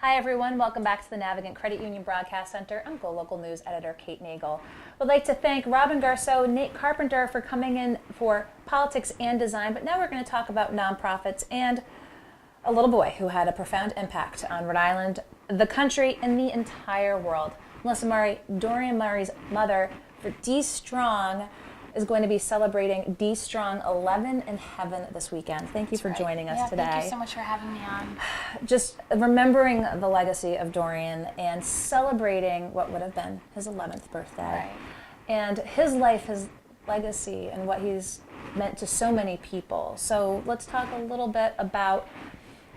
Hi everyone, welcome back to the Navigant Credit Union Broadcast Center. I'm Go Local News editor Kate Nagel. Would like to thank Robin Garceau, Nate Carpenter for coming in for politics and design, but now we're going to talk about nonprofits and a little boy who had a profound impact on Rhode Island, the country, and the entire world. Melissa Murray, Dorian Murray's mother, for D Strong, is going to be celebrating D Strong 11 in Heaven this weekend. Thank you for joining us today. Thank you so much for having me on. Just remembering the legacy of Dorian and celebrating what would have been his 11th birthday. Right. And his life, his legacy, and what he's meant to so many people. So let's talk a little bit about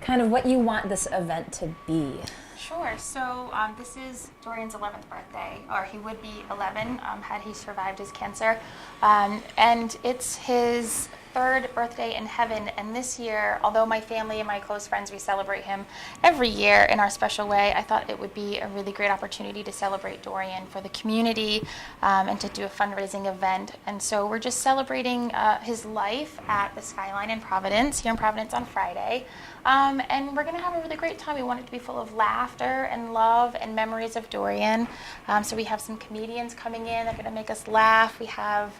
kind of what you want this event to be. Sure. So this is Dorian's 11th birthday, or he would be 11 had he survived his cancer. And it's his third birthday in heaven. And this year, although my family and my close friends, we celebrate him every year in our special way, I thought it would be a really great opportunity to celebrate Dorian for the community and to do a fundraising event. And so we're just celebrating his life at the Skyline in Providence, here in Providence on Friday. And we're going to have a really great time. We want it to be full of laughter and love and memories of Dorian. So we have some comedians coming in that are going to make us laugh. We have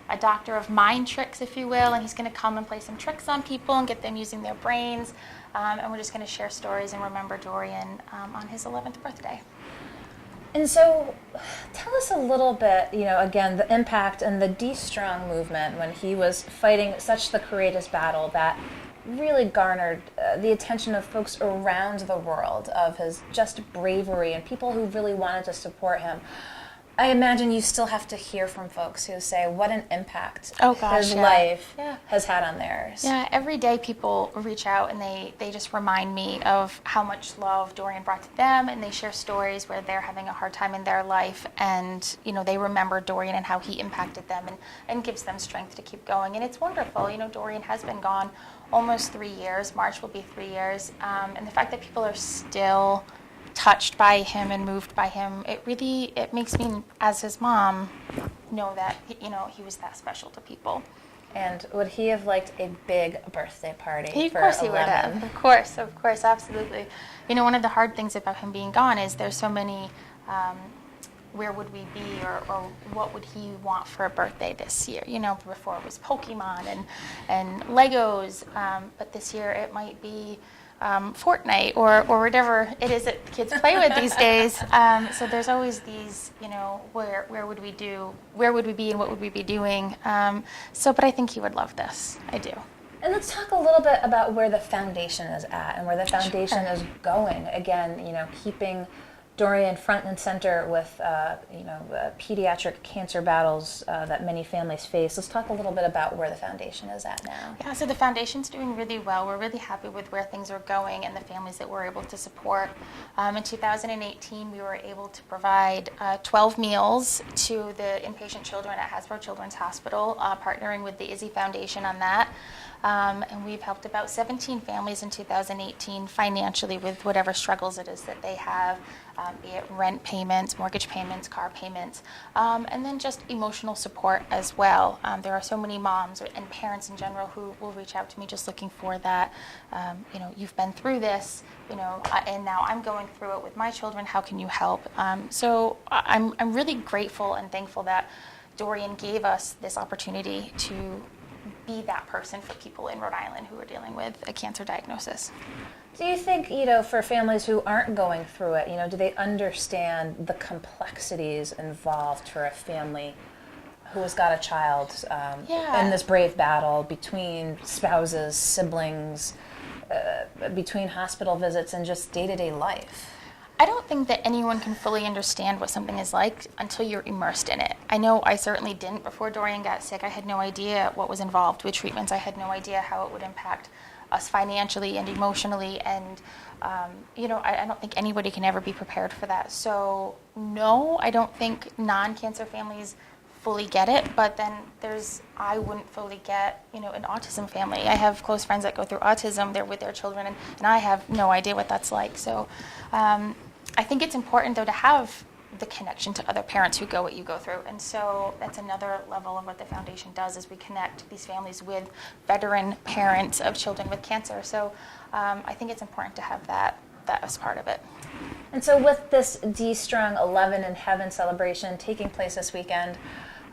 a doctor of mind tricks, if you will, and he's going to come and play some tricks on people and get them using their brains. And we're just going to share stories and remember Dorian on his 11th birthday. And so tell us a little bit, again, the impact and the D Strong movement when he was fighting such the courageous battle that really garnered the attention of folks around the world, of his just bravery and people who really wanted to support him. I imagine you still have to hear from folks who say what an impact his life has had on theirs. Yeah, every day people reach out and they just remind me of how much love Dorian brought to them, and they share stories where they're having a hard time in their life, and they remember Dorian and how he impacted them and gives them strength to keep going. And it's wonderful. Dorian has been gone almost 3 years. March will be 3 years. And the fact that people are still touched by him and moved by him, it makes me, as his mom, know that he was that special to people. And would he have liked a big birthday party for 11? Of course he would have. Of course, absolutely. One of the hard things about him being gone is there's so many where would we be, or what would he want for a birthday this year? Before it was Pokemon and Legos, but this year it might be Fortnite or whatever it is that kids play with these days. So there's always these, where would we be and what would we be doing? But I think he would love this. I do. And let's talk a little bit about where the foundation is at and where the foundation is going. Again, keeping Dorian front and center with, pediatric cancer battles that many families face. Let's talk a little bit about where the foundation is at now. Yeah, so the foundation's doing really well. We're really happy with where things are going and the families that we're able to support. In 2018, we were able to provide 12 meals to the inpatient children at Hasbro Children's Hospital, partnering with the Izzy Foundation on that. And we've helped about 17 families in 2018 financially with whatever struggles it is that they have, be it rent payments, mortgage payments, car payments, and then just emotional support as well. There are so many moms and parents in general who will reach out to me just looking for that, you've been through this, and now I'm going through it with my children, how can you help? So I'm really grateful and thankful that Dorian gave us this opportunity to be that person for people in Rhode Island who are dealing with a cancer diagnosis. Do you think, for families who aren't going through it, do they understand the complexities involved for a family who has got a child in this brave battle between spouses, siblings, between hospital visits and just day-to-day life? I don't think that anyone can fully understand what something is like until you're immersed in it. I know I certainly didn't before Dorian got sick. I had no idea what was involved with treatments. I had no idea how it would impact us financially and emotionally. And, I don't think anybody can ever be prepared for that. So, no, I don't think non-cancer families fully get it, but then I wouldn't fully get, an autism family. I have close friends that go through autism, they're with their children, and I have no idea what that's like. So I think it's important, though, to have the connection to other parents who go what you go through. And so that's another level of what the foundation does, is we connect these families with veteran parents of children with cancer. So I think it's important to have that that as part of it. And so with this D Strong 11 in Heaven celebration taking place this weekend,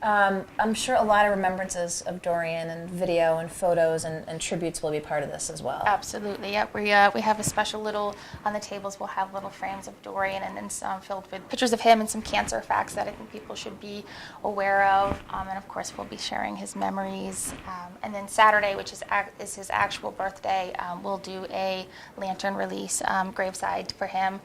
I'm sure a lot of remembrances of Dorian and video and photos and tributes will be part of this as well. Absolutely, yep. We have a special little, on the tables we'll have little frames of Dorian and then some filled with pictures of him and some cancer facts that I think people should be aware of. And of course we'll be sharing his memories. And then Saturday, which is his actual birthday, we'll do a lantern release graveside for him.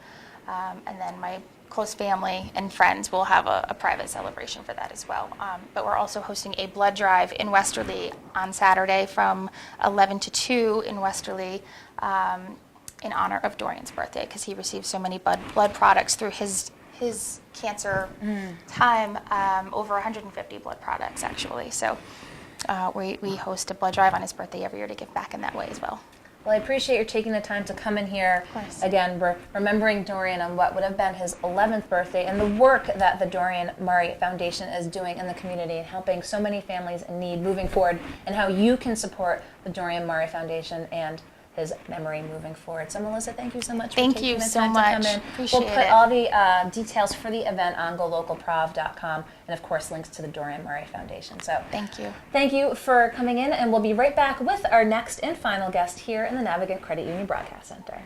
And then my close family and friends will have a private celebration for that as well. But we're also hosting a blood drive in Westerly on Saturday from 11 to 2 in Westerly in honor of Dorian's birthday, because he received so many blood products through his cancer time, over 150 blood products actually. So we host a blood drive on his birthday every year to give back in that way as well. Well, I appreciate you taking the time to come in here. Of course. Again, we're remembering Dorian on what would have been his 11th birthday and the work that the Dorian Murray Foundation is doing in the community and helping so many families in need moving forward, and how you can support the Dorian Murray Foundation and his memory moving forward. So Melissa, thank you so much for taking the time to come in. Appreciate We'll put all the details for the event on golocalprov.com and of course links to the Dorian Murray Foundation. So Thank you. Thank you for coming in, and we'll be right back with our next and final guest here in the Navigant Credit Union Broadcast Center.